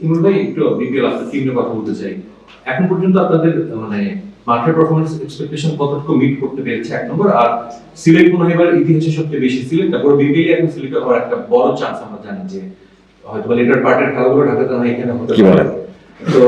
ইমন ভাই একটু বিপিএল আপনার টিম নিয়ে কথা বলতে চাই। এখন পর্যন্ত আপনাদের মানে মাঠের পারফরম্যান্স এক্সপেকটেশন কতটুকু মিট করতে পেরেছে এক নম্বর, আর সিলেক্ট মনে হয় এবার ইতিহাসে সবচেয়ে বেশি সিলেক্ট, তারপর বিপিএল এখন সিলেক্ট হওয়ার একটা বড় চান্স আমরা জানি যে হয়তো লেটার পার্টের খেলাগুলো ঢাকাতে না এখানে হতে পারে। তো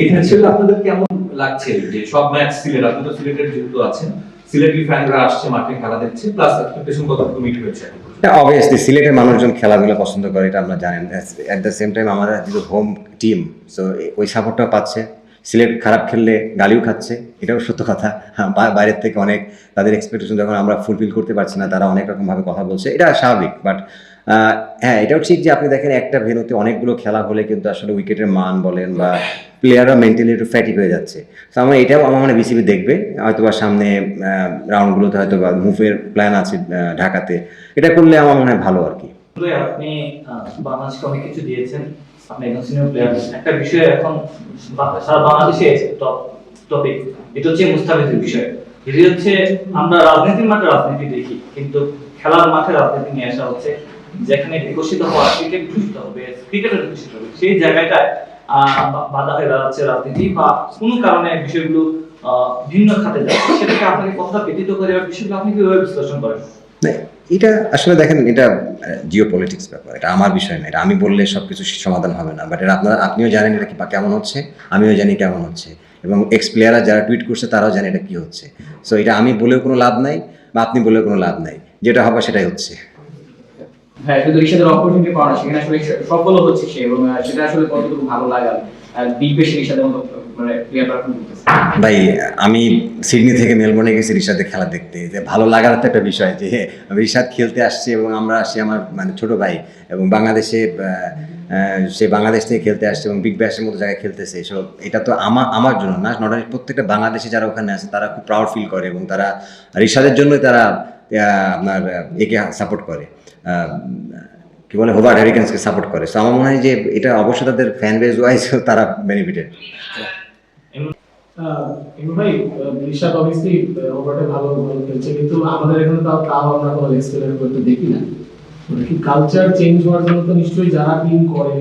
এটা ছিল আপনাদের কেমন লাগছে যে সব ম্যাচ সিলেট, আপনি তো সিলেটের যেহেতু আছেন, সিলেটি ফ্যানরা আসছে মাঠে খেলা দেখছে, প্লাস এক্সপেকটেশন কতটুকু মিট হয়েছে এখন? অবভিয়াসলি সিলেটের মানুষজন খেলাধুলা পছন্দ করে, এটা আমরা জানেন। অ্যাট দ্য সেম টাইম আমাদের যেহেতু হোম টিম, সো ওই সাপোর্টটাও পাচ্ছে। সিলেট খারাপ খেললে গালিও খাচ্ছে, এটাও সত্য কথা। হ্যাঁ, বাইরের থেকে অনেক তাদের এক্সপেকটেশন যখন আমরা ফুলফিল করতে পারছি না, তারা অনেক রকমভাবে কথা বলছে, এটা স্বাভাবিক। বাট হ্যাঁ, এটাও ঠিক যে আপনি দেখেন একটা ভেন্যুতে অনেকগুলো খেলা হলে কিন্তু আসলে উইকেটের মান বলেন বা প্লেয়াররা মেন্টালি একটু ফ্যাটিক হয়ে যাচ্ছে। তো আমার এটাও আমার মানে বিসিবি দেখবে হয়তো বা সামনে রাউন্ডগুলোতে হয়তো বা মুভের প্ল্যান আছে ঢাকাতে, এটা করলে আমার মনে হয় ভালো আর কি। আপনি বাংলাদেশকে অনেক কিছু দিয়েছেন, আপনি একজন সিনিয়র প্লেয়ার। একটা বিষয় এখন সারা বাংলাদেশে আছে টপিক, এটা হচ্ছে মুস্তাফিজের বিষয়। যেটি হচ্ছে আমরা রাজনীতির মাঠে রাজনীতি দেখি, কিন্তু খেলার মাঠে রাজনীতি নিয়ে আসা হচ্ছে, যেখানে বিকশিত হওয়া ক্রিকেট বিকশিত হবে, ক্রিকেটের বিকশিত হবে, সেই জায়গাটায় বাধা হয়ে দাঁড়াচ্ছে রাজনীতি বা কোনো কারণে বিষয়গুলো ভিন্ন খাতে যাচ্ছে। সেটাকে আপনাকে কতটা ব্যতীত করে বিষয়গুলো আপনি কিভাবে বিশ্লেষণ করেন? এটা আসলে দেখেন, এটা জিও পলিটিক্স ব্যাপার, এটা আমার বিষয় না। এটা আমি বললে সব কিছু সমাধান হবে না, বাট এটা আপনিও জানেন এটা কেমন হচ্ছে, আমিও জানি কেমন হচ্ছে, এবং এক্স প্লেয়াররা যারা টুইট করছে তারাও জানে এটা কী হচ্ছে। সো এটা আমি বলেও কোনো লাভ নাই বা আপনি বলেও কোনো লাভ নাই, যেটা হবে সেটাই হচ্ছে। হ্যাঁ, শুধু রিশাদের অপরচুনিটি পাওয়া না, সেখানে আসলে সফলও হচ্ছে সে, এবং সেটা আসলে কতটুকু ভালো লাগার বিগ বেশি রিশাদের মতো মানে প্লেয়ার পারফর্ম করতেছে। ভাই, আমি সিডনি থেকে মেলবোর্নে গেছি রিশাদে খেলা দেখতে, যে ভালো লাগার তো একটা বিষয় যে রিশাদ খেলতে আসছে এবং আমরা আসছি, আমার মানে ছোট ভাই, এবং বাংলাদেশে সে বাংলাদেশ থেকে খেলতে আসছে এবং বিগ ব্যাশের মতো জায়গায় খেলতেছে। সো এটা তো আমার জন্য না, নট অনলি, প্রত্যেকটা বাংলাদেশি যারা ওখানে আছে তারা খুব প্রাউড ফিল করে এবং তারা রিশাদের জন্যই তারা আপনার একে সাপোর্ট করে, কি বলে, হোবার্ট হ্যারিকেন্সকে সাপোর্ট করে। সো আমার মনে হয় যে এটা অবশ্যই তাদের ফ্যান বেস ওয়াইজ তারা বেনিফিটেড। ভাই, ঋষাদ অবভিয়াসলি ওভারটা ভালো খেলছে, কিন্তু আমাদের এখানে তাও আমরা কোনো এক্সপেরিমেন্ট করতে দেখি না। মানে কি কালচার চেঞ্জ হওয়ার জন্য তো নিশ্চয়ই যারা টিম করে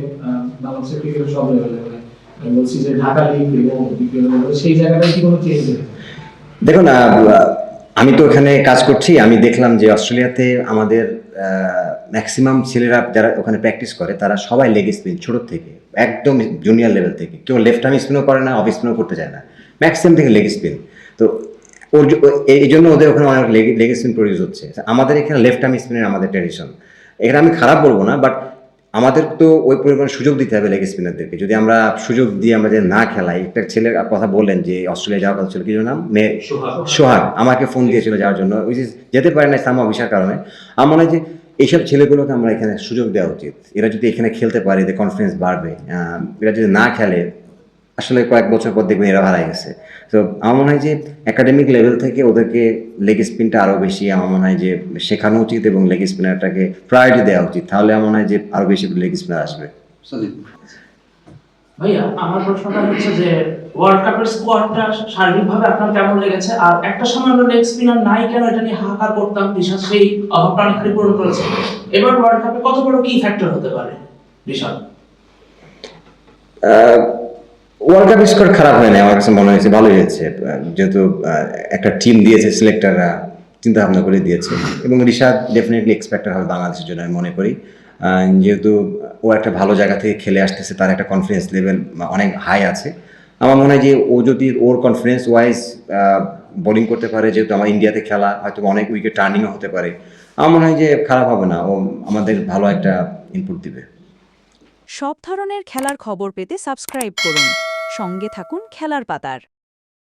বাংলাদেশের ক্রিকেটের সব লেভেলে, মানে আমি বলছি যে ঢাকা লিগ এবং বিপিএল, সেই জায়গাটায় কি কোনো চেঞ্জ হয়েছে? দেখুন, আমি তো এখানে কাজ করছি, আমি দেখলাম যে অস্ট্রেলিয়াতে আমাদের ম্যাক্সিমাম ছেলেরা যারা ওখানে প্র্যাকটিস করে তারা সবাই লেগ স্পিন ছোটোর থেকে, একদম জুনিয়র লেভেল থেকে, কেউ লেফট আর্ম স্পিনও করে না, অফ স্পিনও করতে চায় না, ম্যাক্সিমাম থেকে লেগ স্পিন। তো এই জন্য ওদের ওখানে অনেক লেগ স্পিন প্রডিউস হচ্ছে। আমাদের এখানে লেফট আর্ম স্পিনের আমাদের ট্র্যাডিশন, এখানে আমি খারাপ বলবো না, বাট আমাদের তো ওই পরিমাণ সুযোগ দিতে হবে লেগ স্পিনারদেরকে। যদি আমরা সুযোগ দিয়ে আমরা যে না খেলাই, একটা ছেলের কথা বললেন যে অস্ট্রেলিয়া যাওয়ার কথা ছিল, কি নাম, সোহাগ, আমাকে ফোন দিয়েছিল যাওয়ার জন্য, যেতে পারে না সামা ভিসার কারণে। আমার মনে হয় যে এইসব ছেলেগুলোকে আমরা এখানে সুযোগ দেওয়া উচিত। এরা যদি এখানে খেলতে পারে, এদের কনফিডেন্স বাড়বে। এরা যদি না খেলে, আসলে কয়েক বছর পর দেখবেন এরা হারাই গেছে। তো আমার মনে হয় যে একাডেমিক লেভেল থেকে ওদেরকে লেগ স্পিনটা আরও বেশি আমার মনে হয় যে শেখানো উচিত এবং লেগ স্পিনারটাকে প্রায়োরিটি দেওয়া উচিত, তাহলে আমার মনে হয় যে আরও বেশি লেগ স্পিনার আসবে। ভাইয়া, আমার প্রশ্নটা হচ্ছে যে ওয়ার্ল্ড কাপের স্কোয়াডটা সার্বিকভাবে আপনার কেমন লেগেছে? আর একটা সময় আমরা লেগ স্পিনার নাই কেন এটা নিয়ে হাহাকার করতাম, ঋষাদ সেই অভাবটা অনেকখানি পূরণ করেছে। এবার ওয়ার্ল্ড কাপে কত বড় কি ফ্যাক্টর হতে পারে ঋষাদ? ওয়ার্ল্ড কাপ স্কোর খারাপ হয় না, আমার কাছে মনে হয়েছে ভালোই হয়েছে, যেহেতু একটা টিম দিয়েছে, সিলেক্টররা চিন্তা ভাবনা করে দিয়েছে, এবং ঋষাদ ডেফিনেটলি এক্সপেক্টার হবে বাংলাদেশের জন্য আমি মনে করি। যেহেতু ও একটা ভালো জায়গা থেকে খেলে আসতেছে, তার একটা কনফিডেন্স লেভেল অনেক হাই আছে। আমার মনে হয় যে ও যদি ওর কনফিডেন্স ওয়াইজ বোলিং করতে পারে, যেহেতু আমার ইন্ডিয়াতে খেলা, হয়তো অনেক উইকেট টার্নিংও হতে পারে, আমার মনে হয় যে খারাপ হবে না, ও আমাদের ভালো একটা ইনপুট দিবে। সব ধরনের খেলার খবর পেতে সাবস্ক্রাইব করুন, সঙ্গে থাকুন খেলার পাতার।